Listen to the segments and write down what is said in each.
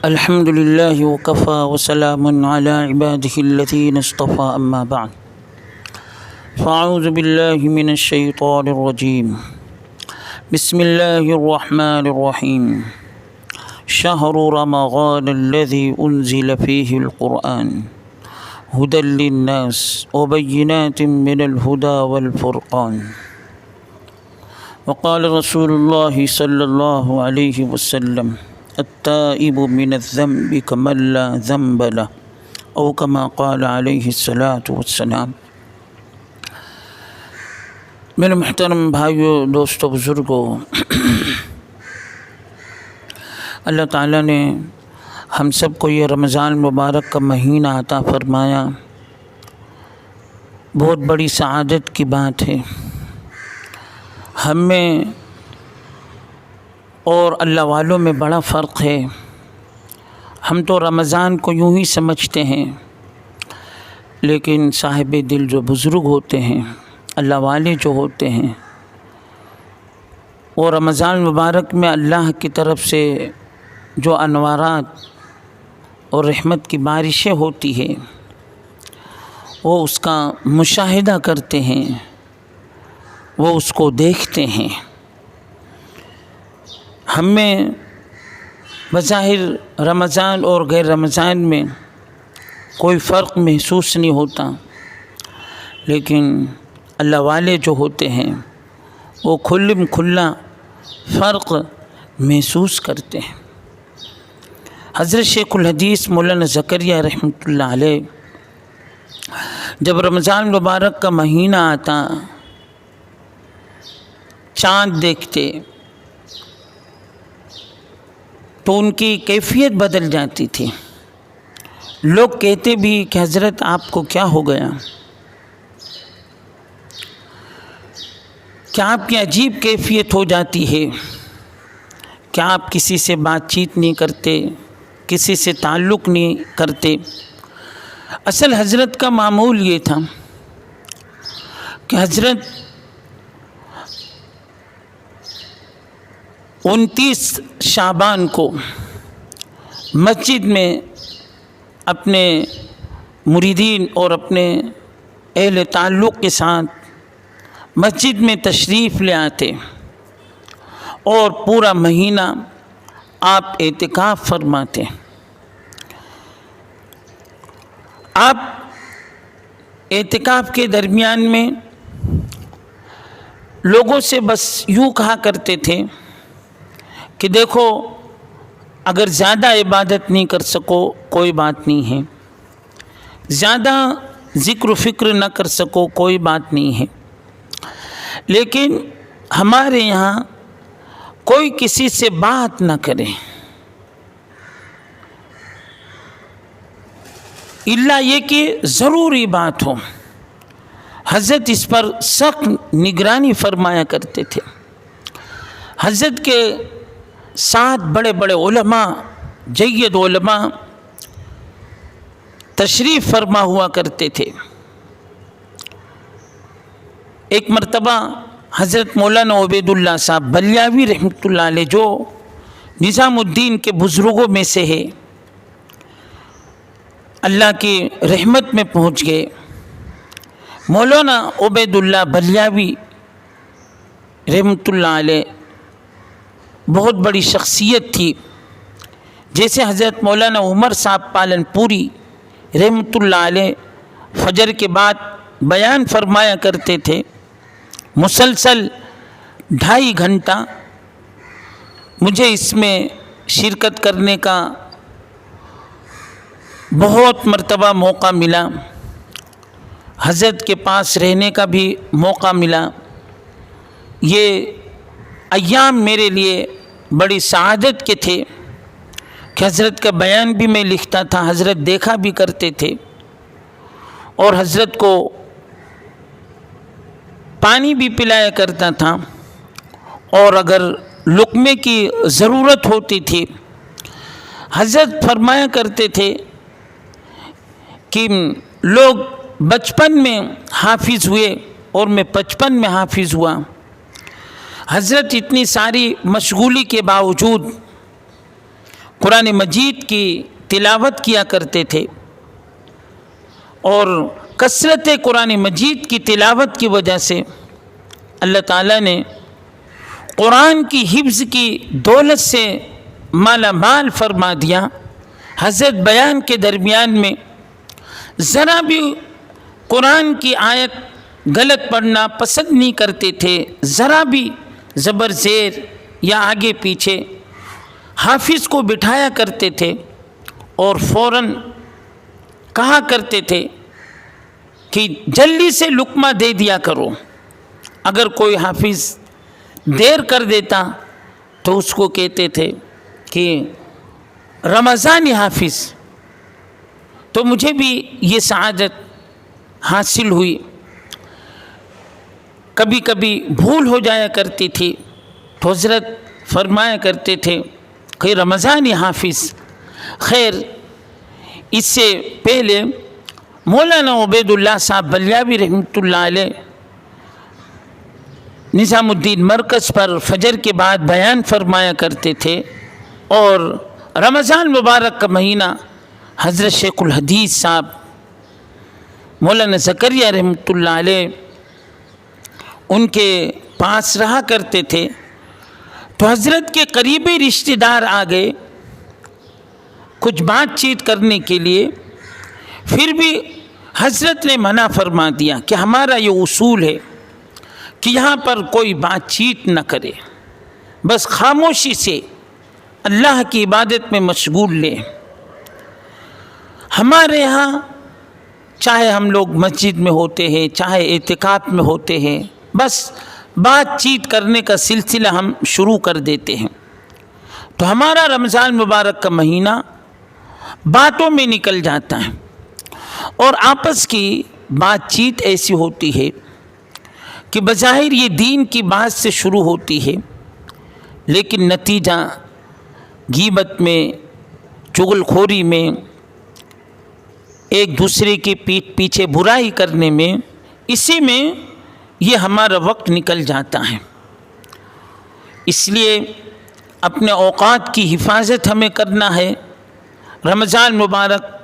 الحمد لله وكفى وسلام على عباده الذين اصطفى أما بعد فأعوذ بالله من الشيطان الرجيم بسم الله الرحمن الرحيم شهر رمضان الذي أنزل فيه القرآن هدى للناس وبينات من الهدى والفرقان وقال رسول الله صلى الله عليه وسلم التائب من الذنب كمن لا ذنب له او كما قال علیہ الصلاۃ والسلام۔ میرے محترم بھائیوں، دوستوں، بزرگوں، اللہ تعالیٰ نے ہم سب کو یہ رمضان مبارک کا مہینہ عطا فرمایا، بہت بڑی سعادت کی بات ہے۔ ہم میں اور اللہ والوں میں بڑا فرق ہے۔ ہم تو رمضان کو یوں ہی سمجھتے ہیں، لیکن صاحب دل جو بزرگ ہوتے ہیں، اللہ والے جو ہوتے ہیں، وہ رمضان مبارک میں اللہ کی طرف سے جو انوارات اور رحمت کی بارشیں ہوتی ہے، وہ اس کا مشاہدہ کرتے ہیں، وہ اس کو دیکھتے ہیں۔ ہم میں بظاہر رمضان اور غیر رمضان میں کوئی فرق محسوس نہیں ہوتا، لیکن اللہ والے جو ہوتے ہیں وہ کھلم کھلا فرق محسوس کرتے ہیں۔ حضرت شیخ الحدیث مولانا زکریہ رحمۃ اللہ علیہ جب رمضان مبارک کا مہینہ آتا، چاند دیکھتے تو ان کی کیفیت بدل جاتی تھی۔ لوگ کہتے بھی کہ حضرت آپ کو کیا ہو گیا؟ کیا آپ کی عجیب کیفیت ہو جاتی ہے؟ کیا آپ کسی سے بات چیت نہیں کرتے، کسی سے تعلق نہیں کرتے؟ اصل حضرت کا معمول یہ تھا کہ حضرت 29 شعبان کو مسجد میں اپنے مریدین اور اپنے اہل تعلق کے ساتھ مسجد میں تشریف لے آتے اور پورا مہینہ آپ اعتکاف فرماتے۔ آپ اعتکاف کے درمیان میں لوگوں سے بس یوں کہا کرتے تھے کہ دیکھو، اگر زیادہ عبادت نہیں کر سکو کوئی بات نہیں ہے، زیادہ ذکر و فکر نہ کر سکو کوئی بات نہیں ہے، لیکن ہمارے یہاں کوئی کسی سے بات نہ کرے، الا یہ کہ ضروری بات ہو۔ حضرت اس پر سخت نگرانی فرمایا کرتے تھے۔ حضرت کے ساتھ بڑے بڑے علماء، جید علماء تشریف فرما ہوا کرتے تھے۔ ایک مرتبہ حضرت مولانا عبید اللہ صاحب بلیاوی رحمۃ اللہ علیہ جو نظام الدین کے بزرگوں میں سے ہے، اللہ کی رحمت میں پہنچ گئے۔ مولانا عبید اللہ بلیاوی رحمۃ اللہ علیہ بہت بڑی شخصیت تھی۔ جیسے حضرت مولانا عمر صاحب پالن پوری رحمۃ اللہ علیہ فجر کے بعد بیان فرمایا کرتے تھے، مسلسل 2.5 گھنٹہ مجھے اس میں شرکت کرنے کا بہت مرتبہ موقع ملا، حضرت کے پاس رہنے کا بھی موقع ملا۔ یہ ایام میرے لیے بڑی سعادت کے تھے کہ حضرت کا بیان بھی میں لکھتا تھا، حضرت دیکھا بھی کرتے تھے، اور حضرت کو پانی بھی پلایا کرتا تھا، اور اگر لقمے کی ضرورت ہوتی تھی حضرت فرمایا کرتے تھے کہ لوگ بچپن میں حافظ ہوئے اور میں 55 میں حافظ ہوا۔ حضرت اتنی ساری مشغولی کے باوجود قرآن مجید کی تلاوت کیا کرتے تھے، اور کثرت قرآن مجید کی تلاوت کی وجہ سے اللہ تعالیٰ نے قرآن کی حفظ کی دولت سے مالا مال فرما دیا۔ حضرت بیان کے درمیان میں ذرا بھی قرآن کی آیت غلط پڑھنا پسند نہیں کرتے تھے، ذرا بھی زبر زیر یا آگے پیچھے حافظ کو بٹھایا کرتے تھے اور فوراً کہا کرتے تھے کہ جلدی سے لقمہ دے دیا کرو۔ اگر کوئی حافظ دیر کر دیتا تو اس کو کہتے تھے کہ رمضانی حافظ، تو مجھے بھی یہ سعادت حاصل ہوئی۔ کبھی کبھی بھول ہو جایا کرتی تھی تو حضرت فرمایا کرتے تھے کہ رمضانی حافظ۔ خیر، اس سے پہلے مولانا عبید اللہ صاحب بلیاوی رحمۃ اللہ علیہ نظام الدین مرکز پر فجر کے بعد بیان فرمایا کرتے تھے، اور رمضان مبارک کا مہینہ حضرت شیخ الحدیث صاحب مولانا زکریا رحمۃ اللہ علیہ ان کے پاس رہا کرتے تھے، تو حضرت کے قریبی رشتہ دار آ گئے کچھ بات چیت کرنے کے لیے، پھر بھی حضرت نے منع فرما دیا کہ ہمارا یہ اصول ہے کہ یہاں پر کوئی بات چیت نہ کرے، بس خاموشی سے اللہ کی عبادت میں مشغول لیں۔ ہمارے یہاں چاہے ہم لوگ مسجد میں ہوتے ہیں، چاہے اعتکاف میں ہوتے ہیں، بس بات چیت کرنے کا سلسلہ ہم شروع کر دیتے ہیں، تو ہمارا رمضان مبارک کا مہینہ باتوں میں نکل جاتا ہے، اور آپس کی بات چیت ایسی ہوتی ہے کہ بظاہر یہ دین کی بات سے شروع ہوتی ہے، لیکن نتیجہ غیبت میں، چغل خوری میں، ایک دوسرے کے پیٹھ پیچھے برائی کرنے میں، اسی میں یہ ہمارا وقت نکل جاتا ہے۔ اس لیے اپنے اوقات کی حفاظت ہمیں کرنا ہے۔ رمضان مبارک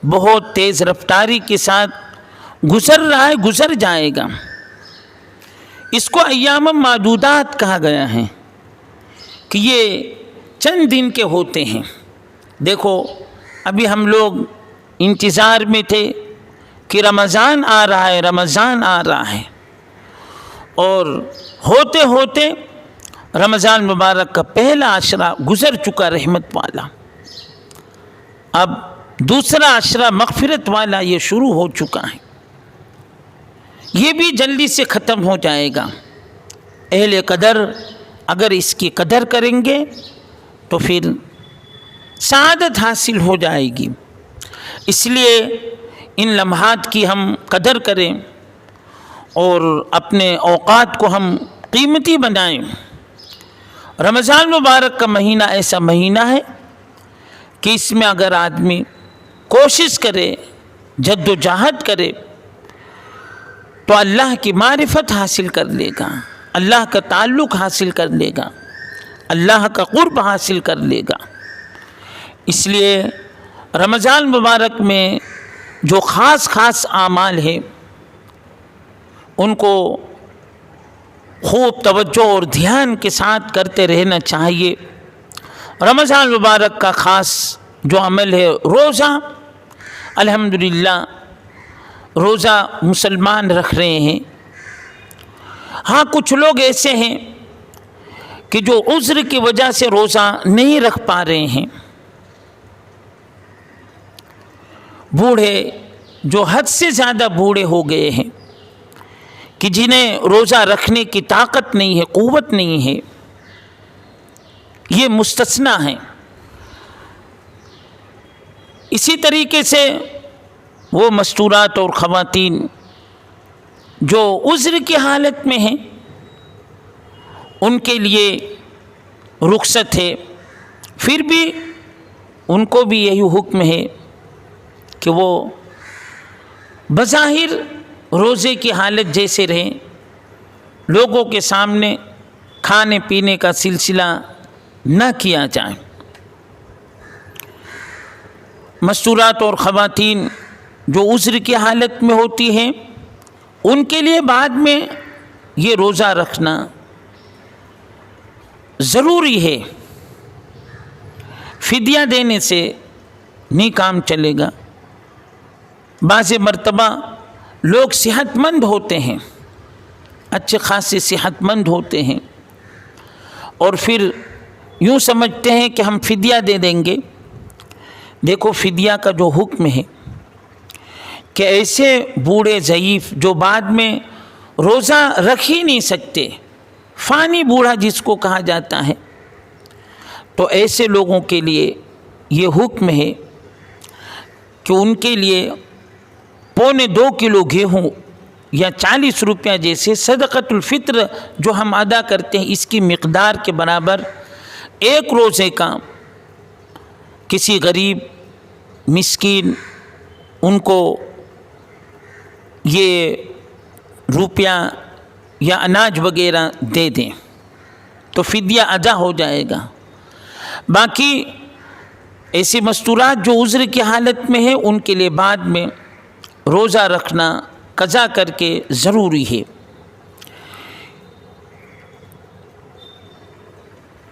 بہت تیز رفتاری کے ساتھ گزر رہا ہے، گزر جائے گا۔ اس کو ایام معدودات کہا گیا ہے کہ یہ چند دن کے ہوتے ہیں۔ دیکھو، ابھی ہم لوگ انتظار میں تھے کہ رمضان آ رہا ہے، رمضان آ رہا ہے، اور ہوتے ہوتے رمضان مبارک کا پہلا عشرہ گزر چکا رحمت والا، اب دوسرا عشرہ مغفرت والا یہ شروع ہو چکا ہے، یہ بھی جلدی سے ختم ہو جائے گا۔ اہل قدر اگر اس کی قدر کریں گے تو پھر سعادت حاصل ہو جائے گی۔ اس لیے ان لمحات کی ہم قدر کریں اور اپنے اوقات کو ہم قیمتی بنائیں۔ رمضان مبارک کا مہینہ ایسا مہینہ ہے کہ اس میں اگر آدمی کوشش کرے، جد و جہد کرے، تو اللہ کی معرفت حاصل کر لے گا، اللہ کا تعلق حاصل کر لے گا، اللہ کا قرب حاصل کر لے گا۔ اس لیے رمضان مبارک میں جو خاص خاص اعمال ہیں ان کو خوب توجہ اور دھیان کے ساتھ کرتے رہنا چاہیے۔ رمضان مبارک کا خاص جو عمل ہے روزہ، الحمدللہ روزہ مسلمان رکھ رہے ہیں۔ ہاں، کچھ لوگ ایسے ہیں کہ جو عذر کی وجہ سے روزہ نہیں رکھ پا رہے ہیں، بوڑھے جو حد سے زیادہ بوڑھے ہو گئے ہیں کہ جنہیں روزہ رکھنے کی طاقت نہیں ہے، قوت نہیں ہے، یہ مستثنیٰ ہیں۔ اسی طریقے سے وہ مستورات اور خواتین جو عذر کی حالت میں ہیں ان کے لیے رخصت ہے، پھر بھی ان کو بھی یہی حکم ہے کہ وہ بظاہر روزے کی حالت جیسے رہیں، لوگوں کے سامنے کھانے پینے کا سلسلہ نہ کیا جائے۔ مستورات اور خواتین جو عذر کی حالت میں ہوتی ہیں ان کے لیے بعد میں یہ روزہ رکھنا ضروری ہے. فدیہ دینے سے نہیں کام چلے گا. بعض مرتبہ لوگ صحت مند ہوتے ہیں، اچھے خاصے صحت مند ہوتے ہیں، اور پھر یوں سمجھتے ہیں کہ ہم فدیہ دے دیں گے. دیکھو فدیہ کا جو حکم ہے کہ ایسے بوڑھے ضعیف جو بعد میں روزہ رکھ ہی نہیں سکتے، فانی بوڑھا جس کو کہا جاتا ہے، تو ایسے لوگوں کے لیے یہ حکم ہے کہ ان کے لیے 2.25 کلو گیہوں یا 40 روپیہ جیسے صدقۃ الفطر جو ہم ادا کرتے ہیں اس کی مقدار کے برابر ایک روزے کا کسی غریب مسکین ان کو یہ روپیہ یا اناج وغیرہ دے دیں تو فدیہ ادا ہو جائے گا. باقی ایسے مستورات جو عذر کی حالت میں ہیں ان کے لیے بعد میں روزہ رکھنا قضا کر کے ضروری ہے.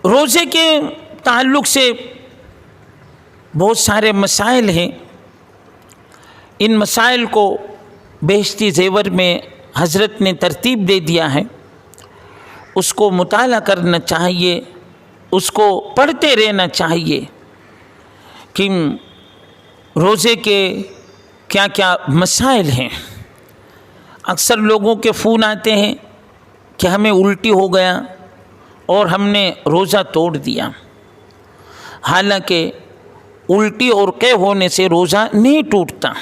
روزے کے تعلق سے بہت سارے مسائل ہیں. ان مسائل کو بہشتی زیور میں حضرت نے ترتیب دے دیا ہے، اس کو مطالعہ کرنا چاہیے، اس کو پڑھتے رہنا چاہیے کہ روزے کے کیا کیا مسائل ہیں. اکثر لوگوں کے فون آتے ہیں کہ ہمیں الٹی ہو گیا اور ہم نے روزہ توڑ دیا. حالانکہ الٹی اور قے ہونے سے روزہ نہیں ٹوٹتا.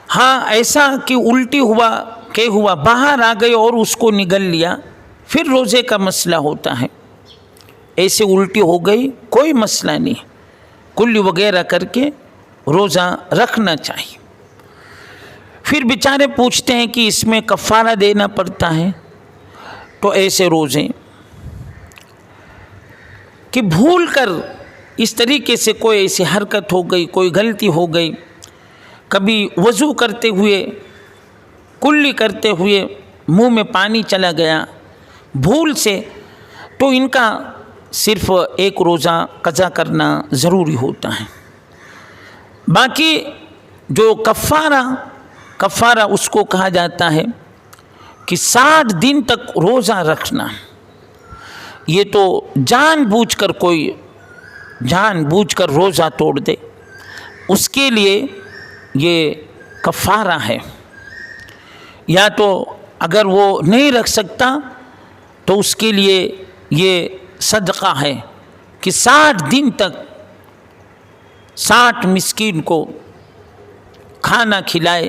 ہاں ایسا کہ الٹی ہوا قے ہوا باہر آ گئی اور اس کو نگل لیا پھر روزے کا مسئلہ ہوتا ہے. ایسے الٹی ہو گئی کوئی مسئلہ نہیں، کلی وغیرہ کر کے روزہ رکھنا چاہیے. پھر بیچارے پوچھتے ہیں کہ اس میں کفارہ دینا پڑتا ہے. تو ایسے روزے کہ بھول کر اس طریقے سے کوئی ایسی حرکت ہو گئی، کوئی غلطی ہو گئی، کبھی وضو کرتے ہوئے کلی کرتے ہوئے منہ میں پانی چلا گیا بھول سے، تو ان کا صرف ایک روزہ قضا کرنا ضروری ہوتا ہے. باقی جو کفارہ اس کو کہا جاتا ہے کہ 60 دن تک روزہ رکھنا. یہ تو جان بوجھ کر روزہ توڑ دے اس کے لیے یہ کفارہ ہے. یا تو اگر وہ نہیں رکھ سکتا تو اس کے لیے یہ صدقہ ہے کہ 60 دن تک 60 مسکین کو کھانا کھلائے.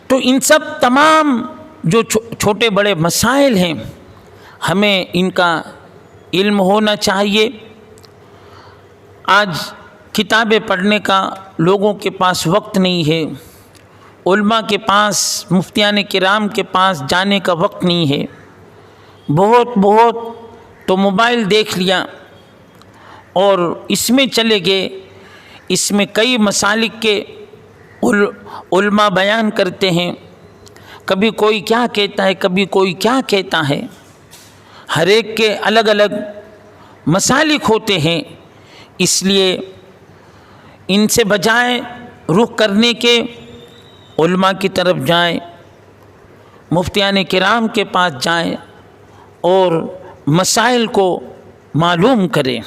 تو ان سب تمام جو چھوٹے بڑے مسائل ہیں ہمیں ان کا علم ہونا چاہیے. آج کتابیں پڑھنے کا لوگوں کے پاس وقت نہیں ہے، علماء کے پاس، مفتیان کرام کے پاس جانے کا وقت نہیں ہے. بہت تو موبائل دیکھ لیا اور اس میں چلے گئے. اس میں کئی مسالک کے علماء بیان کرتے ہیں، کبھی کوئی کیا کہتا ہے، کبھی کوئی کیا کہتا ہے. ہر ایک کے الگ الگ مسالک ہوتے ہیں. اس لیے ان سے بجائے رخ کرنے کے علماء کی طرف جائیں، مفتیان کرام کے پاس جائیں اور مسائل کو معلوم کریں.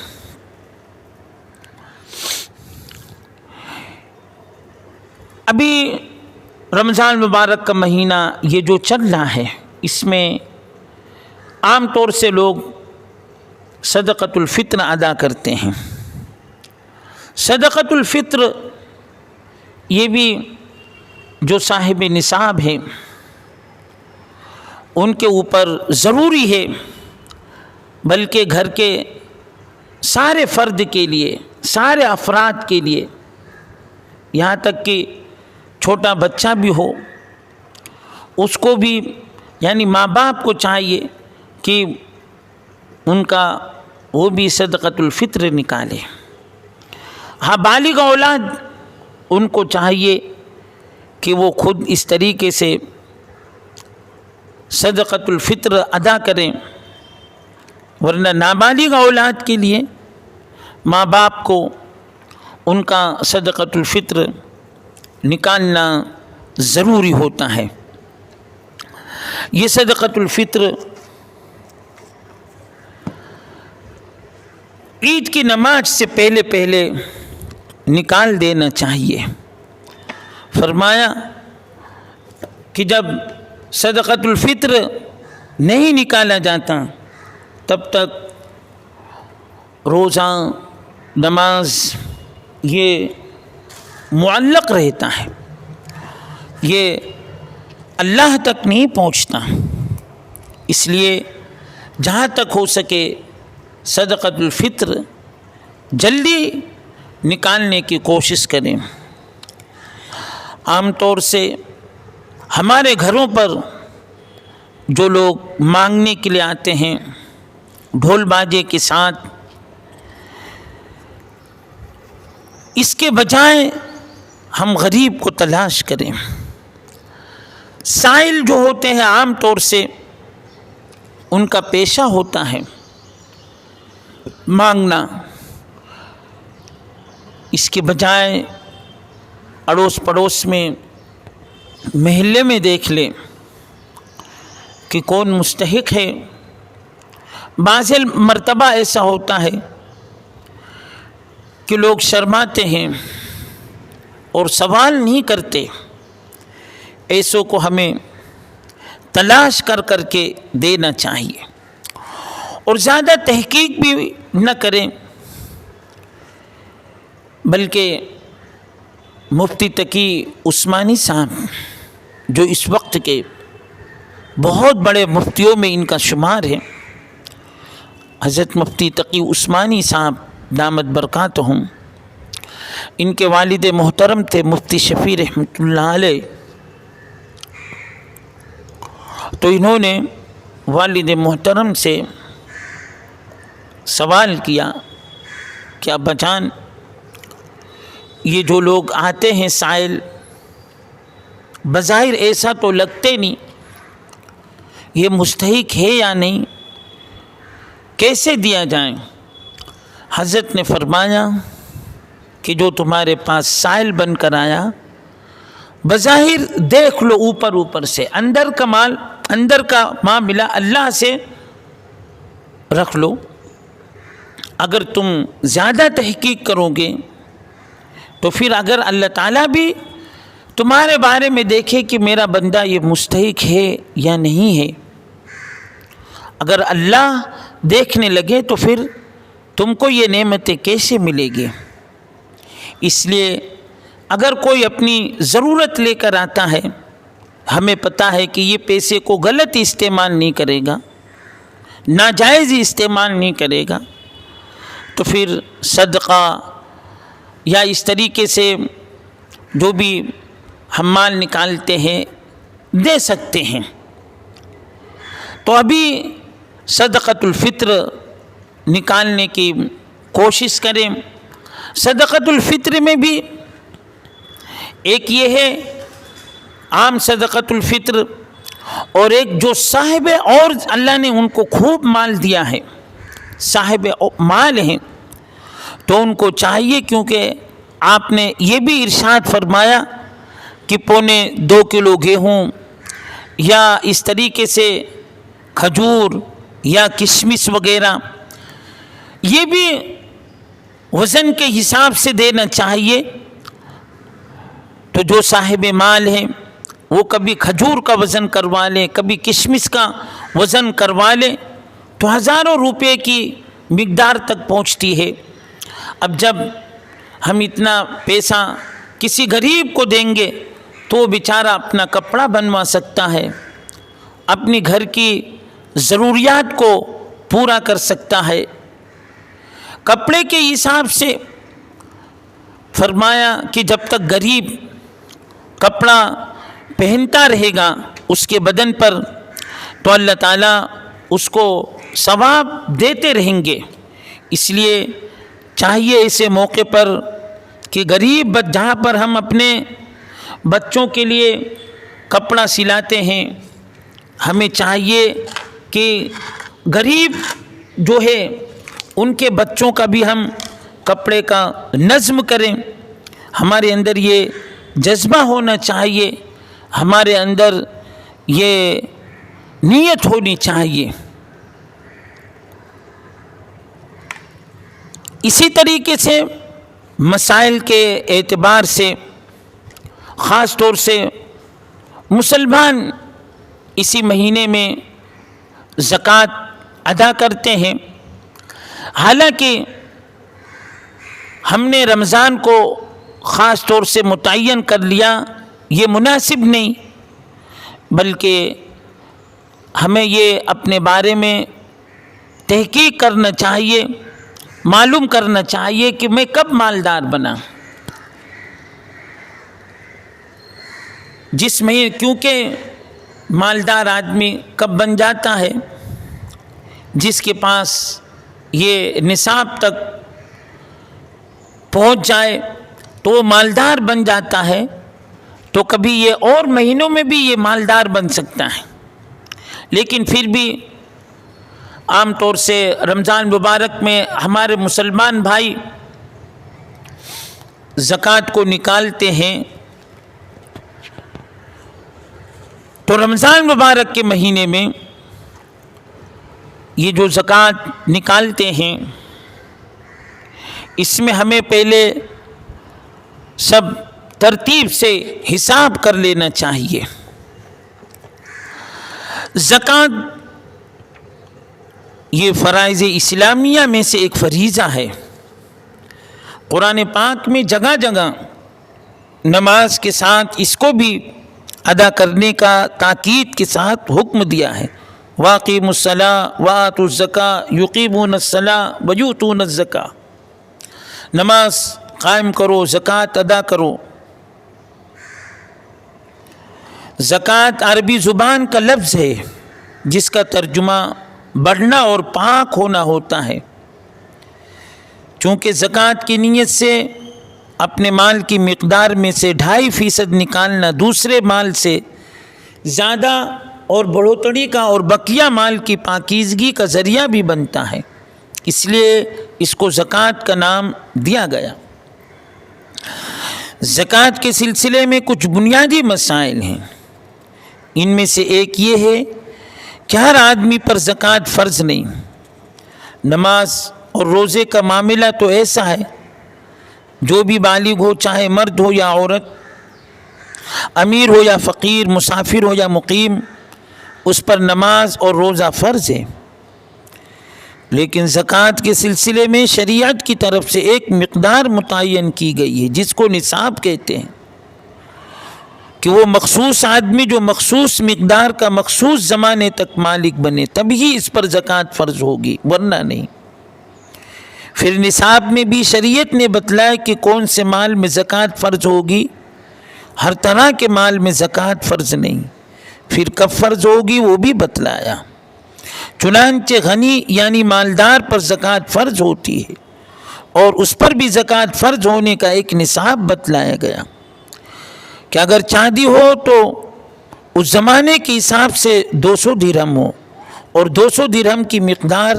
ابھی رمضان مبارک کا مہینہ یہ جو چل رہا ہے اس میں عام طور سے لوگ صدقۃ الفطر ادا کرتے ہیں. صدقۃ الفطر یہ بھی جو صاحب نصاب ہیں ان کے اوپر ضروری ہے، بلکہ گھر کے سارے فرد کے لیے، سارے افراد کے لیے، یہاں تک کہ چھوٹا بچہ بھی ہو اس کو بھی، یعنی ماں باپ کو چاہیے کہ ان کا وہ بھی صدقۃ الفطر نکالے۔ ہاں بالغ اولاد ان کو چاہیے کہ وہ خود اس طریقے سے صدقۃ الفطر ادا کریں، ورنہ نابالغ اولاد کے لیے ماں باپ کو ان کا صدقۃ الفطر نکالنا ضروری ہوتا ہے۔ یہ صدقۃ الفطر عید کی نماز سے پہلے نکال دینا چاہیے۔ فرمایا کہ جب صدقۃ الفطر نہیں نکالا جاتا تب تک روزہ نماز یہ معلق رہتا ہے، یہ اللہ تک نہیں پہنچتا۔ اس لیے جہاں تک ہو سکے صدقۃ الفطر جلدی نکالنے کی کوشش کریں۔ عام طور سے ہمارے گھروں پر جو لوگ مانگنے کے لیے آتے ہیں ڈھول باجے کے ساتھ، اس کے بجائے ہم غریب کو تلاش کریں۔ سائل جو ہوتے ہیں عام طور سے ان کا پیشہ ہوتا ہے مانگنا، اس کے بجائے اڑوس پڑوس میں محلے میں دیکھ لیں کہ کون مستحق ہے۔ بعض مرتبہ ایسا ہوتا ہے کہ لوگ شرماتے ہیں اور سوال نہیں کرتے، ایسوں کو ہمیں تلاش کر کے دینا چاہیے، اور زیادہ تحقیق بھی نہ کریں، بلکہ مفتی تقی عثمانی صاحب جو اس وقت کے بہت بڑے مفتیوں میں ان کا شمار ہے، حضرت مفتی تقی عثمانی صاحب دامت برکاتہم، ان کے والد محترم تھے مفتی شفیع رحمۃ اللہ علیہ، تو انہوں نے والد محترم سے سوال کیا کہ ابا جان، یہ جو لوگ آتے ہیں سائل بظاہر ایسا تو لگتے نہیں، یہ مستحق ہے یا نہیں، کیسے دیا جائیں؟ حضرت نے فرمایا کہ جو تمہارے پاس سائل بن کر آیا بظاہر دیکھ لو، اوپر سے اندر کا معاملہ اللہ سے رکھ لو۔ اگر تم زیادہ تحقیق کرو گے تو پھر اگر اللہ تعالیٰ بھی تمہارے بارے میں دیکھے کہ میرا بندہ یہ مستحق ہے یا نہیں ہے، اگر اللہ دیکھنے لگے تو پھر تم کو یہ نعمتیں کیسے ملے گی؟ اس لیے اگر کوئی اپنی ضرورت لے کر آتا ہے، ہمیں پتہ ہے کہ یہ پیسے کو غلط استعمال نہیں کرے گا، ناجائز استعمال نہیں کرے گا، تو پھر صدقہ یا اس طریقے سے جو بھی ہم مال نکالتے ہیں دے سکتے ہیں۔ تو ابھی صدقۃ الفطر نکالنے کی کوشش کریں۔ صدقۃ الفطر میں بھی ایک یہ ہے عام صدقۃ الفطر، اور ایک جو صاحب اور اللہ نے ان کو خوب مال دیا ہے، صاحب مال ہیں، تو ان کو چاہیے، کیونکہ آپ نے یہ بھی ارشاد فرمایا کہ 2.25 کلو گیہوں یا اس طریقے سے کھجور یا کشمش وغیرہ یہ بھی وزن کے حساب سے دینا چاہیے۔ تو جو صاحب مال ہیں وہ کبھی کھجور کا وزن کروا لیں، کبھی کشمش کا وزن کروا لیں، تو ہزاروں روپے کی مقدار تک پہنچتی ہے۔ اب جب ہم اتنا پیسہ کسی غریب کو دیں گے تو وہ بیچارہ اپنا کپڑا بنوا سکتا ہے، اپنی گھر کی ضروریات کو پورا کر سکتا ہے۔ کپڑے کے حساب سے فرمایا کہ جب تک غریب کپڑا پہنتا رہے گا اس کے بدن پر، تو اللہ تعالیٰ اس کو ثواب دیتے رہیں گے، اس لیے چاہیے ایسے موقع پر کہ غریب جہاں پر ہم اپنے بچوں کے لیے کپڑا سلاتے ہیں، ہمیں چاہیے کہ غریب جو ہے ان کے بچوں کا بھی ہم کپڑے کا نظم کریں۔ ہمارے اندر یہ جذبہ ہونا چاہیے، ہمارے اندر یہ نیت ہونی چاہیے۔ اسی طریقے سے مسائل کے اعتبار سے خاص طور سے مسلمان اسی مہینے میں زکوٰۃ ادا کرتے ہیں۔ حالانکہ ہم نے رمضان کو خاص طور سے متعین کر لیا، یہ مناسب نہیں، بلکہ ہمیں یہ اپنے بارے میں تحقیق کرنا چاہیے، معلوم کرنا چاہیے کہ میں کب مالدار بنا، جس میں کیونکہ مالدار آدمی کب بن جاتا ہے، جس کے پاس یہ نصاب تک پہنچ جائے تو وہ مالدار بن جاتا ہے، تو کبھی یہ اور مہینوں میں بھی یہ مالدار بن سکتا ہے۔ لیکن پھر بھی عام طور سے رمضان مبارک میں ہمارے مسلمان بھائی زکوٰۃ کو نکالتے ہیں، تو رمضان مبارک کے مہینے میں یہ جو زکوٰۃ نکالتے ہیں، اس میں ہمیں پہلے سب ترتیب سے حساب کر لینا چاہیے۔ زکوٰۃ یہ فرائض اسلامیہ میں سے ایک فریضہ ہے۔ قرآن پاک میں جگہ جگہ نماز کے ساتھ اس کو بھی ادا کرنے کا تاکید کے ساتھ حکم دیا ہے۔ وَأَقِیمُوا الصَّلَاةَ وَآتُوا الزَّکَاةَ یُقِیمُونَ الصَّلَاةَ وَیُؤْتُونَ الزَّکَاةَ، نماز قائم کرو، زکوٰۃ ادا کرو۔ زکوٰۃ عربی زبان کا لفظ ہے جس کا ترجمہ بڑھنا اور پاک ہونا ہوتا ہے۔ چونکہ زکوٰۃ کی نیت سے اپنے مال کی مقدار میں سے 2.5% نکالنا دوسرے مال سے زیادہ اور بڑھوتری کا اور بقیہ مال کی پاکیزگی کا ذریعہ بھی بنتا ہے، اس لیے اس کو زکوٰۃ کا نام دیا گیا۔ زکوٰۃ کے سلسلے میں کچھ بنیادی مسائل ہیں۔ ان میں سے ایک یہ ہے کہ ہر آدمی پر زکوٰۃ فرض نہیں۔ نماز اور روزے کا معاملہ تو ایسا ہے، جو بھی بالغ ہو، چاہے مرد ہو یا عورت، امیر ہو یا فقیر، مسافر ہو یا مقیم، اس پر نماز اور روزہ فرض ہے۔ لیکن زکوٰۃ کے سلسلے میں شریعت کی طرف سے ایک مقدار متعین کی گئی ہے جس کو نصاب کہتے ہیں، کہ وہ مخصوص آدمی جو مخصوص مقدار کا مخصوص زمانے تک مالک بنے تبھی اس پر زکوٰۃ فرض ہوگی، ورنہ نہیں۔ پھر نصاب میں بھی شریعت نے بتلایا کہ کون سے مال میں زکوٰۃ فرض ہوگی، ہر طرح کے مال میں زکوٰۃ فرض نہیں۔ پھر کب فرض ہوگی وہ بھی بتلایا۔ چنانچہ غنی یعنی مالدار پر زکوٰۃ فرض ہوتی ہے، اور اس پر بھی زکوٰۃ فرض ہونے کا ایک نصاب بتلایا گیا کہ اگر چاندی ہو تو اس زمانے کے حساب سے 200 درہم ہو، اور 200 درہم کی مقدار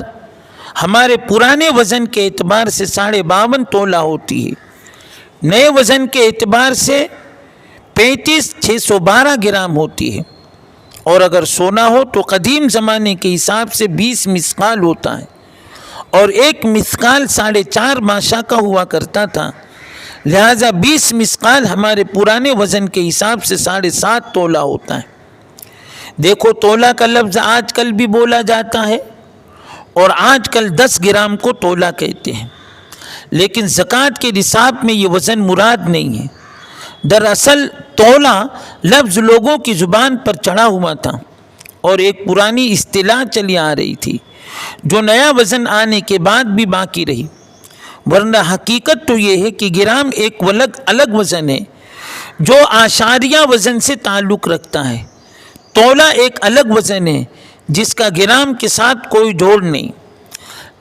ہمارے پرانے وزن کے اعتبار سے 52.5 تولہ ہوتی ہے، نئے وزن کے اعتبار سے 35,612 گرام ہوتی ہے، اور اگر سونا ہو تو قدیم زمانے کے حساب سے 20 مثقال ہوتا ہے، اور ایک مثقال 4.5 ماشا کا ہوا کرتا تھا، لہذا 20 مثقال ہمارے پرانے وزن کے حساب سے 7.5 تولہ ہوتا ہے۔ دیکھو تولہ کا لفظ آج کل بھی بولا جاتا ہے، اور آج کل 10 گرام کو تولہ کہتے ہیں، لیکن زکوٰۃ کے نصاب میں یہ وزن مراد نہیں ہے۔ دراصل تولہ لفظ لوگوں کی زبان پر چڑھا ہوا تھا اور ایک پرانی اصطلاح چلی آ رہی تھی جو نیا وزن آنے کے بعد بھی باقی رہی، ورنہ حقیقت تو یہ ہے کہ گرام ایک الگ وزن ہے جو اعشاریہ وزن سے تعلق رکھتا ہے۔ تولہ ایک الگ وزن ہے جس کا گرام کے ساتھ کوئی جوڑ نہیں،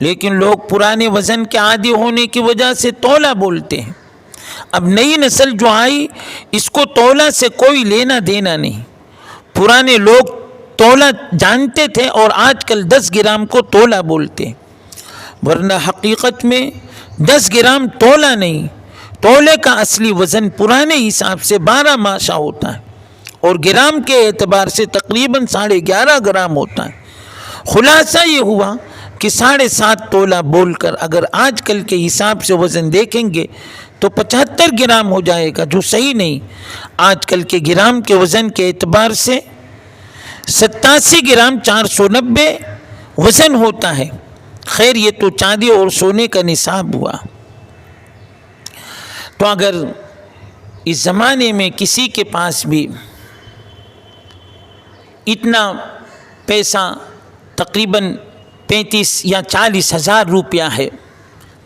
لیکن لوگ پرانے وزن کے عادی ہونے کی وجہ سے تولا بولتے ہیں. اب نئی نسل جو آئی اس کو تولا سے کوئی لینا دینا نہیں. پرانے لوگ تولا جانتے تھے اور آج کل 10 گرام کو تولا بولتے ہیں، ورنہ حقیقت میں 10 گرام تولا نہیں، تولے کا اصلی وزن پرانے حساب سے 12 ماشا ہوتا ہے اور گرام کے اعتبار سے تقریباً 11.5 گرام ہوتا ہے. خلاصہ یہ ہوا کہ 7.5 تولا بول کر اگر آج کل کے حساب سے وزن دیکھیں گے تو 75 گرام ہو جائے گا، جو صحیح نہیں. آج کل کے گرام کے وزن کے اعتبار سے 87 گرام 490 وزن ہوتا ہے. خیر یہ تو چاندی اور سونے کا نصاب ہوا. تو اگر اس زمانے میں کسی کے پاس بھی اتنا پیسہ تقریباً 35 یا 40 ہزار روپیہ ہے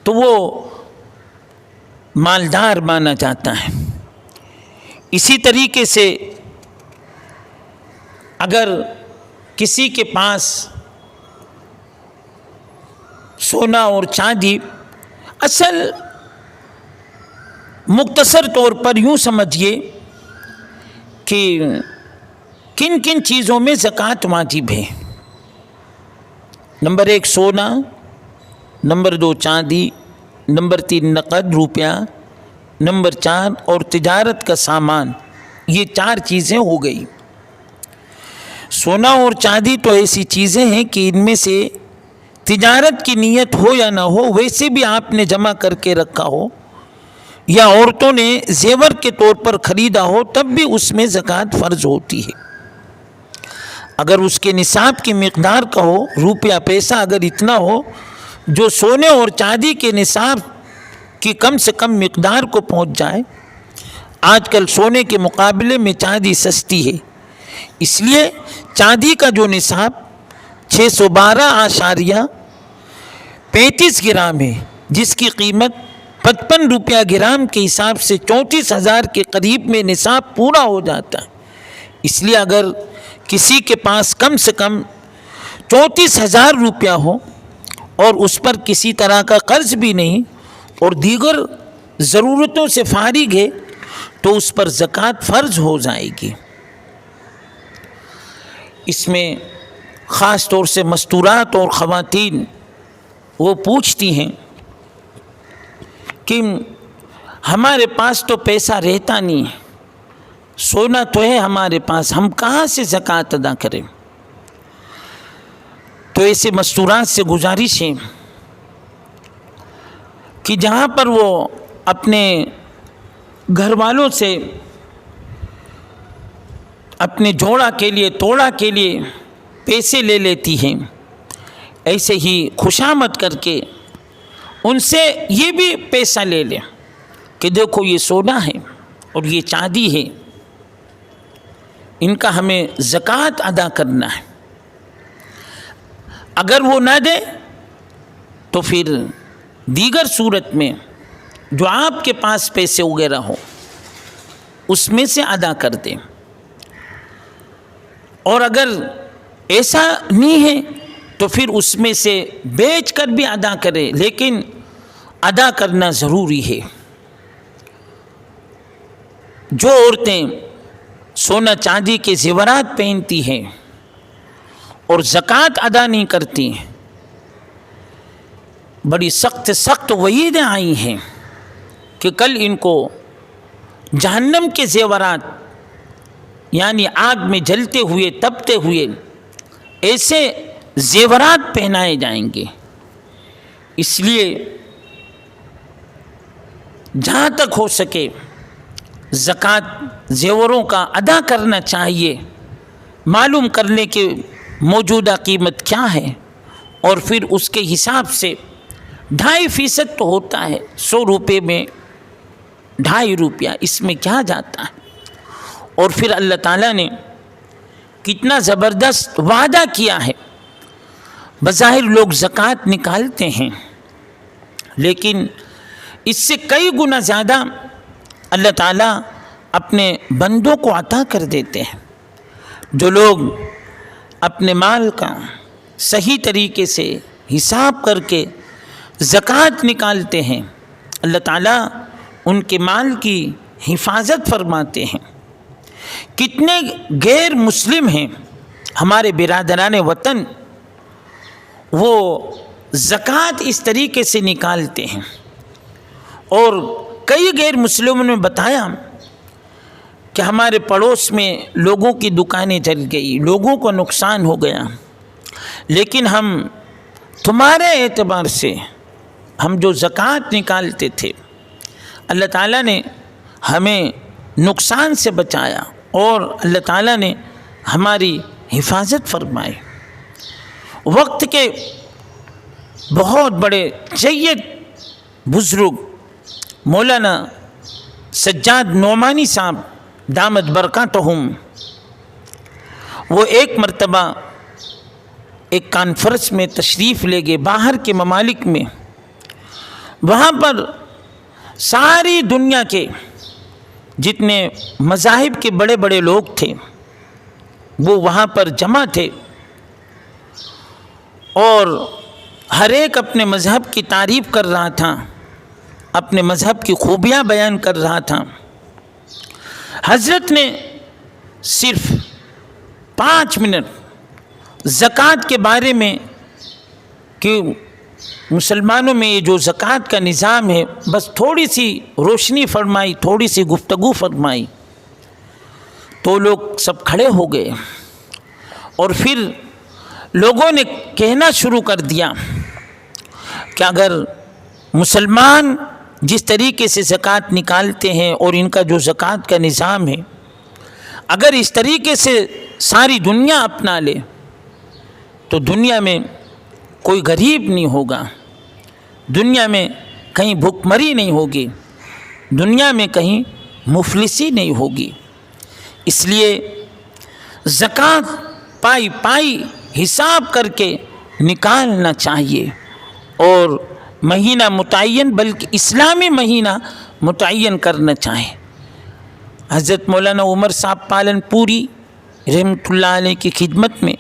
تو وہ مالدار مانا جاتا ہے. اسی طریقے سے اگر کسی کے پاس سونا اور چاندی، اصل مختصر طور پر یوں سمجھیے کہ کن کن چیزوں میں زکوٰۃ واجب ہے. نمبر 1 سونا، نمبر 2 چاندی، نمبر 3 نقد روپیہ، نمبر 4 اور تجارت کا سامان. یہ 4 چیزیں ہو گئی. سونا اور چاندی تو ایسی چیزیں ہیں کہ ان میں سے تجارت کی نیت ہو یا نہ ہو، ویسے بھی آپ نے جمع کر کے رکھا ہو یا عورتوں نے زیور کے طور پر خریدا ہو، تب بھی اس میں زکوٰۃ فرض ہوتی ہے. اگر اس کے نصاب کی مقدار کا ہو، روپیہ پیسہ اگر اتنا ہو جو سونے اور چاندی کے نصاب کی کم سے کم مقدار کو پہنچ جائے. آج کل سونے کے مقابلے میں چاندی سستی ہے، اس لیے چاندی کا جو نصاب 612.35 گرام ہے، جس کی قیمت 55 روپیہ گرام کے حساب سے 34,000 کے قریب میں نصاب پورا ہو جاتا ہے. اس لیے اگر کسی کے پاس کم سے کم 34,000 روپیہ ہو اور اس پر کسی طرح کا قرض بھی نہیں اور دیگر ضرورتوں سے فارغ ہے تو اس پر زکوٰۃ فرض ہو جائے گی. اس میں خاص طور سے مستورات اور خواتین وہ پوچھتی ہیں کہ ہمارے پاس تو پیسہ رہتا نہیں ہے، سونا تو ہے ہمارے پاس، ہم کہاں سے زکوٰۃ ادا کریں. تو ایسے مستورات سے گزارش ہے کہ جہاں پر وہ اپنے گھر والوں سے اپنے جوڑا کے لیے توڑا کے لیے پیسے لے لیتی ہیں، ایسے ہی خوشامد کر کے ان سے یہ بھی پیسہ لے لیں کہ دیکھو یہ سونا ہے اور یہ چاندی ہے، ان کا ہمیں زکوٰۃ ادا کرنا ہے. اگر وہ نہ دے تو پھر دیگر صورت میں جو آپ کے پاس پیسے وغیرہ ہو اس میں سے ادا کر دیں. اور اگر ایسا نہیں ہے تو پھر اس میں سے بیچ کر بھی ادا کرے، لیکن ادا کرنا ضروری ہے. جو عورتیں سونا چاندی کے زیورات پہنتی ہیں اور زکوٰۃ ادا نہیں کرتی، بڑی سخت وعیدیں آئی ہیں کہ کل ان کو جہنم کے زیورات یعنی آگ میں جلتے ہوئے تپتے ہوئے ایسے زیورات پہنائے جائیں گے. اس لیے جہاں تک ہو سکے زکوٰۃ زیوروں کا ادا کرنا چاہیے، معلوم کرنے کے موجودہ قیمت کیا ہے اور پھر اس کے حساب سے 2.5% تو ہوتا ہے، 100 روپے میں 2.5 روپیہ، اس میں کیا جاتا ہے. اور پھر اللہ تعالیٰ نے کتنا زبردست وعدہ کیا ہے. بظاہر لوگ زکوٰۃ نکالتے ہیں لیکن اس سے کئی گنا زیادہ اللہ تعالیٰ اپنے بندوں کو عطا کر دیتے ہیں. جو لوگ اپنے مال کا صحیح طریقے سے حساب کر کے زکوٰۃ نکالتے ہیں، اللہ تعالیٰ ان کے مال کی حفاظت فرماتے ہیں۔ کتنے غیر مسلم ہیں ہمارے برادران وطن، وہ زکوٰۃ اس طریقے سے نکالتے ہیں، اور کئی غیر مسلموں نے بتایا کہ ہمارے پڑوس میں لوگوں کی دکانیں جل گئی، لوگوں کو نقصان ہو گیا، لیکن ہم تمہارے اعتبار سے ہم جو زکوٰۃ نکالتے تھے، اللہ تعالیٰ نے ہمیں نقصان سے بچایا اور اللہ تعالیٰ نے ہماری حفاظت فرمائی۔ وقت کے بہت بڑے جید بزرگ مولانا سجاد نعمانی صاحب دامت برکاتہم، وہ ایک مرتبہ ایک کانفرنس میں تشریف لے گئے باہر کے ممالک میں۔ وہاں پر ساری دنیا کے جتنے مذاہب کے بڑے بڑے لوگ تھے وہ وہاں پر جمع تھے، اور ہر ایک اپنے مذہب کی تعریف کر رہا تھا، اپنے مذہب کی خوبیاں بیان کر رہا تھا۔ حضرت نے صرف 5 منٹ زکوٰۃ کے بارے میں کہ مسلمانوں میں یہ جو زکوٰۃ کا نظام ہے، بس تھوڑی سی روشنی فرمائی، تھوڑی سی گفتگو فرمائی، تو لوگ سب کھڑے ہو گئے، اور پھر لوگوں نے کہنا شروع کر دیا کہ اگر مسلمان جس طریقے سے زکوٰۃ نکالتے ہیں اور ان کا جو زکوٰۃ کا نظام ہے، اگر اس طریقے سے ساری دنیا اپنا لے تو دنیا میں کوئی غریب نہیں ہوگا، دنیا میں کہیں بھوک مری نہیں ہوگی، دنیا میں کہیں مفلسی نہیں ہوگی۔ اس لیے زکوٰۃ پائی پائی حساب کر کے نکالنا چاہیے، اور مہینہ متعین بلکہ اسلامی مہینہ متعین کرنا چاہیے۔ حضرت مولانا عمر صاحب پالن پوری رحمۃ اللہ علیہ کی خدمت میں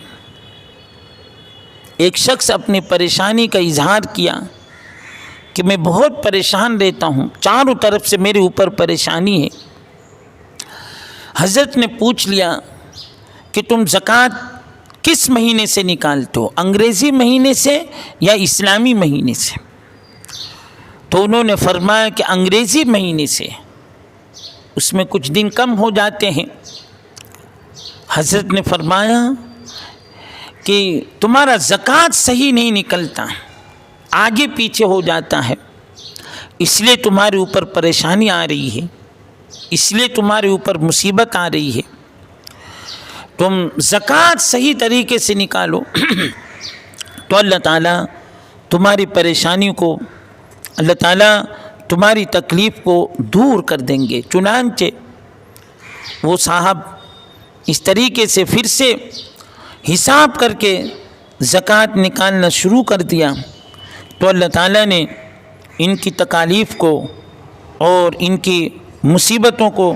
ایک شخص اپنی پریشانی کا اظہار کیا کہ میں بہت پریشان رہتا ہوں، چاروں طرف سے میرے اوپر پریشانی ہے۔ حضرت نے پوچھ لیا کہ تم زکوٰۃ کس مہینے سے نکالتے ہو، انگریزی مہینے سے یا اسلامی مہینے سے؟ تو انہوں نے فرمایا کہ انگریزی مہینے سے، اس میں کچھ دن کم ہو جاتے ہیں۔ حضرت نے فرمایا کہ تمہارا زکوٰۃ صحیح نہیں نکلتا، آگے پیچھے ہو جاتا ہے، اس لیے تمہارے اوپر پریشانی آ رہی ہے، اس لیے تمہارے اوپر مصیبت آ رہی ہے۔ تم زکوٰۃ صحیح طریقے سے نکالو تو اللہ تعالیٰ تمہاری پریشانی کو، اللہ تعالیٰ تمہاری تکلیف کو دور کر دیں گے۔ چنانچہ وہ صاحب اس طریقے سے پھر سے حساب کر کے زکوٰۃ نکالنا شروع کر دیا، تو اللہ تعالیٰ نے ان کی تکالیف کو اور ان کی مصیبتوں کو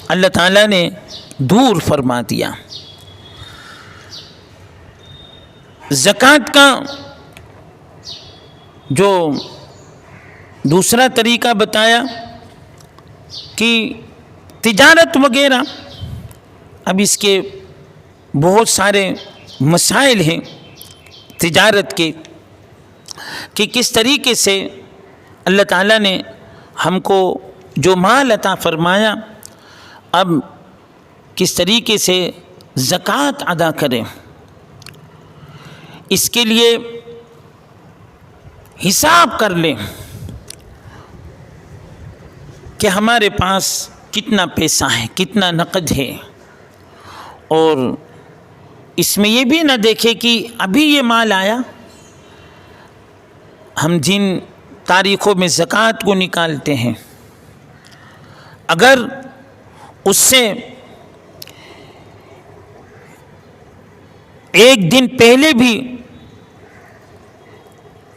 اللہ تعالیٰ نے دور فرما دیا۔ زکوٰۃ کا جو دوسرا طریقہ بتایا کہ تجارت وغیرہ، اب اس کے بہت سارے مسائل ہیں تجارت کے، کہ کس طریقے سے اللہ تعالیٰ نے ہم کو جو مال عطا فرمایا، اب کس طریقے سے زکوٰۃ ادا کریں۔ اس کے لیے حساب کر لیں کہ ہمارے پاس کتنا پیسہ ہے، کتنا نقد ہے، اور اس میں یہ بھی نہ دیکھے کہ ابھی یہ مال آیا، ہم جن تاریخوں میں زکوٰۃ کو نکالتے ہیں، اگر اس سے ایک دن پہلے بھی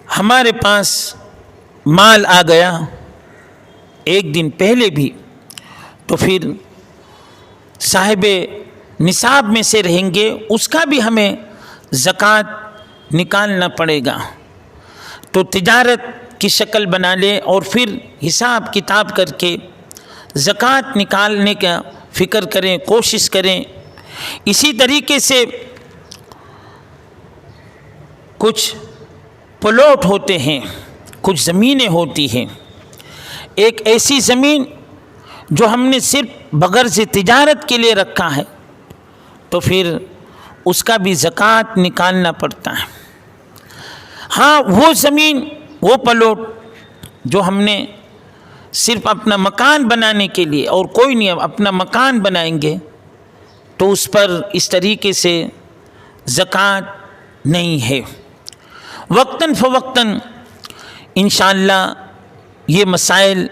ہمارے پاس مال آ گیا، ایک دن پہلے بھی، تو پھر صاحب نصاب میں سے رہیں گے، اس کا بھی ہمیں زکوٰۃ نکالنا پڑے گا، تو تجارت کی شکل بنا لے اور پھر حساب کتاب کر کے زکوٰۃ نکالنے کا فکر کریں، کوشش کریں۔ اسی طریقے سے کچھ پلاٹ ہوتے ہیں، کچھ زمینیں ہوتی ہیں، ایک ایسی زمین جو ہم نے صرف بغرض تجارت کے لیے رکھا ہے، تو پھر اس کا بھی زکوٰۃ نکالنا پڑتا ہے۔ ہاں، وہ زمین، وہ پلاٹ جو ہم نے صرف اپنا مکان بنانے کے لیے، اور کوئی نہیں اپنا مکان بنائیں گے، تو اس پر اس طریقے سے زکوٰۃ نہیں ہے۔ وقتاً فوقتاً انشاءاللہ یہ مسائل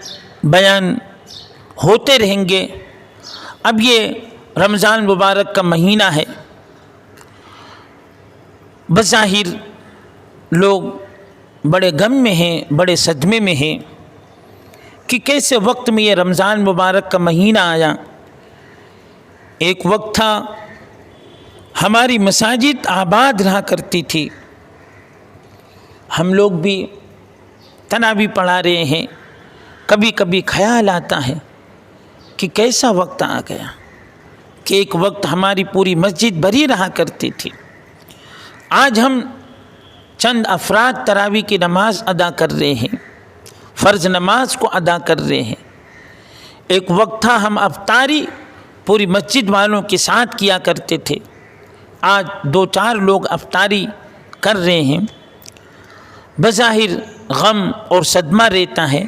بیان ہوتے رہیں گے۔ اب یہ رمضان مبارک کا مہینہ ہے، بظاہر لوگ بڑے غم میں ہیں، بڑے صدمے میں ہیں کہ کیسے وقت میں یہ رمضان مبارک کا مہینہ آیا۔ ایک وقت تھا ہماری مساجد آباد رہا کرتی تھی، ہم لوگ بھی تراویح پڑھا رہے ہیں، کبھی کبھی خیال آتا ہے کہ کیسا وقت آ گیا کہ ایک وقت ہماری پوری مسجد بھری رہا کرتی تھی، آج ہم چند افراد تراویح کی نماز ادا کر رہے ہیں، فرض نماز کو ادا کر رہے ہیں۔ ایک وقت تھا ہم افطاری پوری مسجد والوں کے ساتھ کیا کرتے تھے، آج 2-4 لوگ افطاری کر رہے ہیں۔ بظاہر غم اور صدمہ رہتا ہے،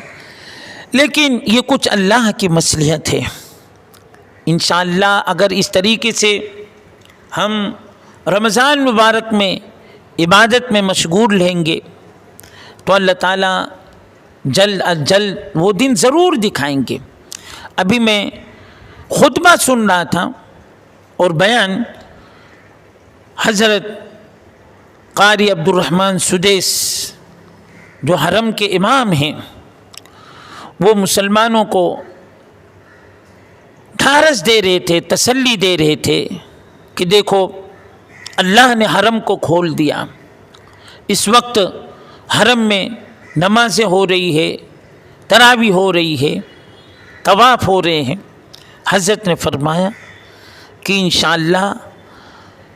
لیکن یہ کچھ اللہ کی مصلحت ہے۔ انشاءاللہ اگر اس طریقے سے ہم رمضان مبارک میں عبادت میں مشغول رہیں گے تو اللہ تعالیٰ جلد از جلد وہ دن ضرور دکھائیں گے۔ ابھی میں خطبہ سن رہا تھا اور بیان حضرت قاری عبدالرحمن سدیس جو حرم کے امام ہیں، وہ مسلمانوں کو ڈھارس دے رہے تھے، تسلی دے رہے تھے کہ دیکھو اللہ نے حرم کو کھول دیا، اس وقت حرم میں نمازیں ہو رہی ہے، تراویح ہو رہی ہے، طواف ہو رہے ہیں۔ حضرت نے فرمایا کہ انشاءاللہ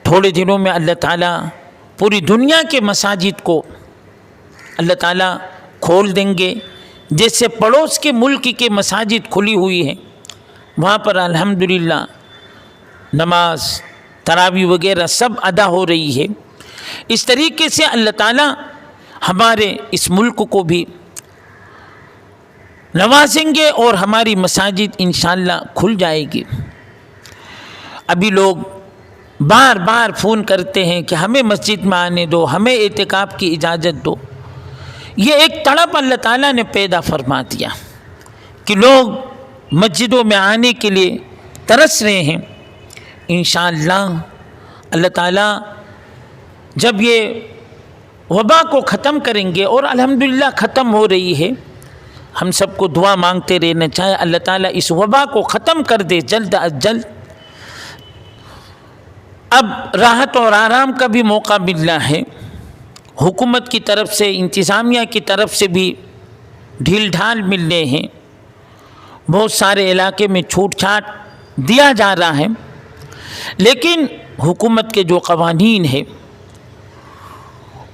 تھوڑے دنوں میں اللہ تعالیٰ پوری دنیا کے مساجد کو اللہ تعالیٰ کھول دیں گے، جیسے پڑوس کے ملک کے مساجد کھلی ہوئی ہیں، وہاں پر الحمدللہ نماز تراویح وغیرہ سب ادا ہو رہی ہے۔ اس طریقے سے اللہ تعالیٰ ہمارے اس ملک کو بھی نوازیں گے اور ہماری مساجد انشاءاللہ کھل جائے گی۔ ابھی لوگ بار بار فون کرتے ہیں کہ ہمیں مسجد میں آنے دو، ہمیں اعتکاف کی اجازت دو۔ یہ ایک تڑپ اللہ تعالیٰ نے پیدا فرما دیا کہ لوگ مسجدوں میں آنے کے لیے ترس رہے ہیں۔ انشاءاللہ اللہ تعالیٰ جب یہ وبا کو ختم کریں گے، اور الحمدللہ ختم ہو رہی ہے، ہم سب کو دعا مانگتے رہنا چاہے اللہ تعالیٰ اس وبا کو ختم کر دے جلد از جلد۔ اب راحت اور آرام کا بھی موقع مل رہا ہے، حکومت کی طرف سے، انتظامیہ کی طرف سے بھی ڈھیل ڈھال مل رہے ہیں، بہت سارے علاقے میں چھوٹ چھاٹ دیا جا رہا ہے، لیکن حکومت کے جو قوانین ہیں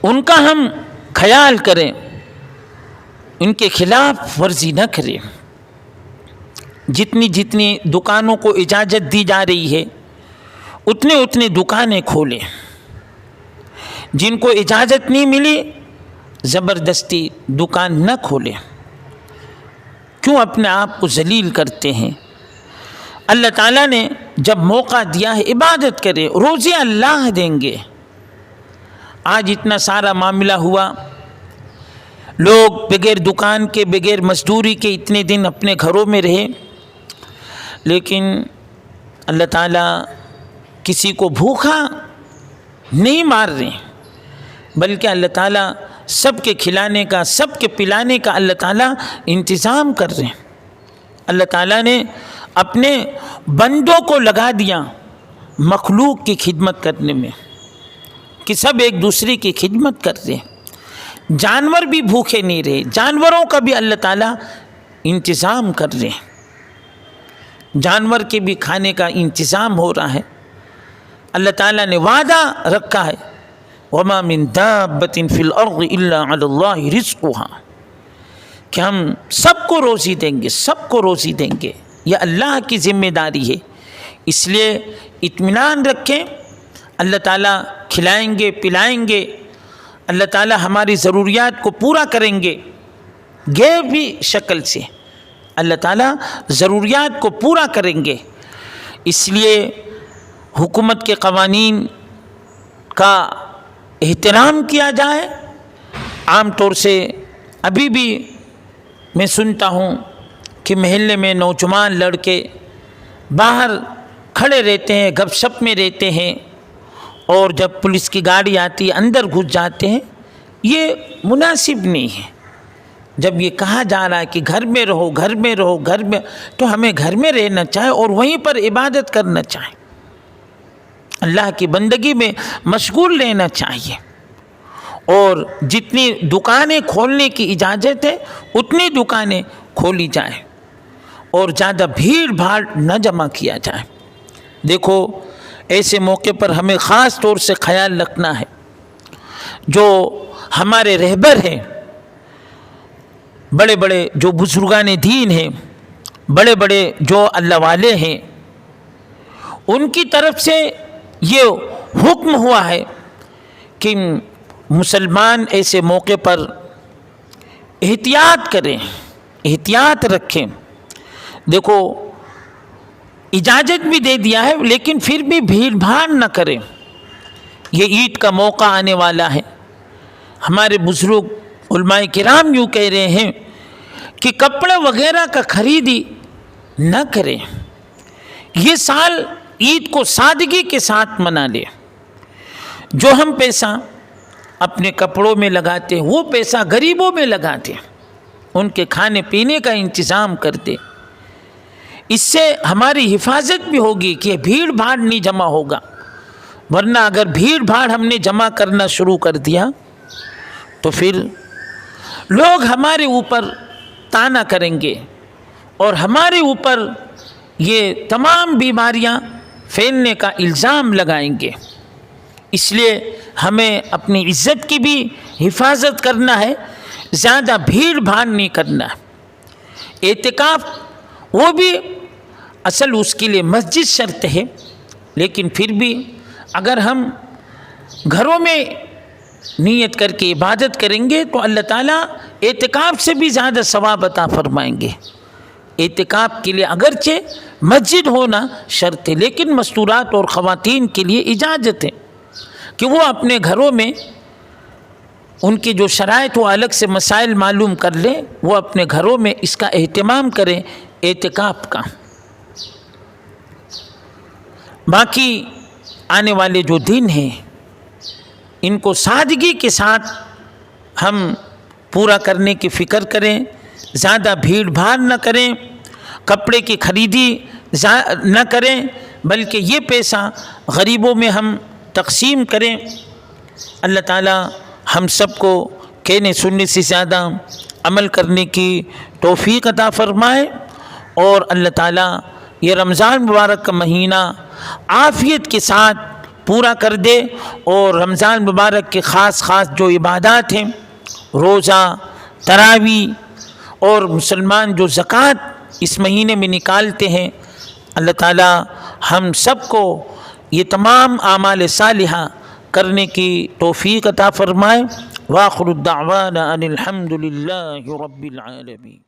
ان کا ہم خیال کریں، ان کے خلاف ورزی نہ کریں۔ جتنی جتنی دکانوں کو اجازت دی جا رہی ہے اتنے دکانیں کھولیں، جن کو اجازت نہیں ملی زبردستی دکان نہ کھولیں۔ کیوں اپنے آپ کو ذلیل کرتے ہیں؟ اللہ تعالیٰ نے جب موقع دیا ہے عبادت کرے، روزی اللہ دیں گے۔ آج اتنا سارا معاملہ ہوا، لوگ بغیر دکان کے، بغیر مزدوری کے اتنے دن اپنے گھروں میں رہے، لیکن اللہ تعالیٰ کسی کو بھوکا نہیں مار رہے، بلکہ اللہ تعالیٰ سب کے کھلانے کا، سب کے پلانے کا اللہ تعالیٰ انتظام کر رہے ہیں۔ اللہ تعالیٰ نے اپنے بندوں کو لگا دیا مخلوق کی خدمت کرنے میں، کہ سب ایک دوسرے کی خدمت کر رہے ہیں. جانور بھی بھوکے نہیں رہے, جانوروں کا بھی اللہ تعالیٰ انتظام کر رہے ہیں, جانور کے بھی کھانے کا انتظام ہو رہا ہے. اللہ تعالیٰ نے وعدہ رکھا ہے وَمَا مِن دَابَّةٍ فِي الْأَرْضِ إِلَّا عَلَى اللَّهِ رِزْقُهَا, کہ ہم سب کو روزی دیں گے, سب کو روزی دیں گے. یہ اللہ کی ذمہ داری ہے, اس لیے اطمینان رکھیں. اللہ تعالیٰ کھلائیں گے, پلائیں گے, اللہ تعالیٰ ہماری ضروریات کو پورا کریں گے. غیر بھی شکل سے اللہ تعالیٰ ضروریات کو پورا کریں گے. اس لیے حکومت کے قوانین کا احترام کیا جائے. عام طور سے ابھی بھی میں سنتا ہوں کہ محلے میں نوجوان لڑکے باہر کھڑے رہتے ہیں, گپ شپ میں رہتے ہیں, اور جب پولیس کی گاڑی آتی ہے اندر گھس جاتے ہیں. یہ مناسب نہیں ہے. جب یہ کہا جا رہا ہے کہ گھر میں رہو, گھر میں رہو, گھر میں, تو ہمیں گھر میں رہنا چاہے اور وہیں پر عبادت کرنا چاہے, اللہ کی بندگی میں مشغول رہنا چاہیے. اور جتنی دکانیں کھولنے کی اجازت ہے اتنی دکانیں کھولی جائیں اور زیادہ بھیڑ بھاڑ نہ جمع کیا جائے. دیکھو ایسے موقع پر ہمیں خاص طور سے خیال رکھنا ہے. جو ہمارے رہبر ہیں, بڑے بڑے جو بزرگان دین ہیں, بڑے بڑے جو اللہ والے ہیں, ان کی طرف سے یہ حکم ہوا ہے کہ مسلمان ایسے موقع پر احتیاط کریں, احتیاط رکھیں. دیکھو اجازت بھی دے دیا ہے لیکن پھر بھی بھیڑ بھاڑ نہ کریں. یہ عید کا موقع آنے والا ہے. ہمارے بزرگ علماء کرام یوں کہہ رہے ہیں کہ کپڑے وغیرہ کا خریدی نہ کریں. یہ سال عید کو سادگی کے ساتھ منا لیں. جو ہم پیسہ اپنے کپڑوں میں لگاتے ہیں وہ پیسہ غریبوں میں لگاتے ہیں, ان کے کھانے پینے کا انتظام کرتے. اس سے ہماری حفاظت بھی ہوگی کہ بھیڑ بھاڑ نہیں جمع ہوگا. ورنہ اگر بھیڑ بھاڑ ہم نے جمع کرنا شروع کر دیا تو پھر لوگ ہمارے اوپر طعنہ کریں گے اور ہمارے اوپر یہ تمام بیماریاں پھیلنے کا الزام لگائیں گے. اس لیے ہمیں اپنی عزت کی بھی حفاظت کرنا ہے, زیادہ بھیڑ بھاڑ نہیں کرنا. اعتکاف وہ بھی اصل اس کے لیے مسجد شرط ہے, لیکن پھر بھی اگر ہم گھروں میں نیت کر کے عبادت کریں گے تو اللہ تعالیٰ اعتکاف سے بھی زیادہ ثواب عطا فرمائیں گے. اعتکاف کے لیے اگرچہ مسجد ہونا شرط ہے, لیکن مستورات اور خواتین کے لیے اجازت ہے کہ وہ اپنے گھروں میں ان کی جو شرائط وہ الگ سے مسائل معلوم کر لیں, وہ اپنے گھروں میں اس کا اہتمام کریں اعتکاف کا. باقی آنے والے جو دن ہیں ان کو سادگی کے ساتھ ہم پورا کرنے کی فکر کریں, زیادہ بھیڑ بھاڑ نہ کریں, کپڑے کی خریدی نہ کریں, بلکہ یہ پیسہ غریبوں میں ہم تقسیم کریں. اللہ تعالیٰ ہم سب کو کہنے سننے سے زیادہ عمل کرنے کی توفیق عطا فرمائے, اور اللہ تعالیٰ یہ رمضان مبارک کا مہینہ عافیت کے ساتھ پورا کر دے, اور رمضان مبارک کے خاص جو عبادات ہیں, روزہ, تراویح اور مسلمان جو زکوٰۃ اس مہینے میں نکالتے ہیں, اللہ تعالیٰ ہم سب کو یہ تمام اعمال صالحہ کرنے کی توفیق عطا فرمائے. وآخر الدعوانا ان الحمد للہ رب العالمین.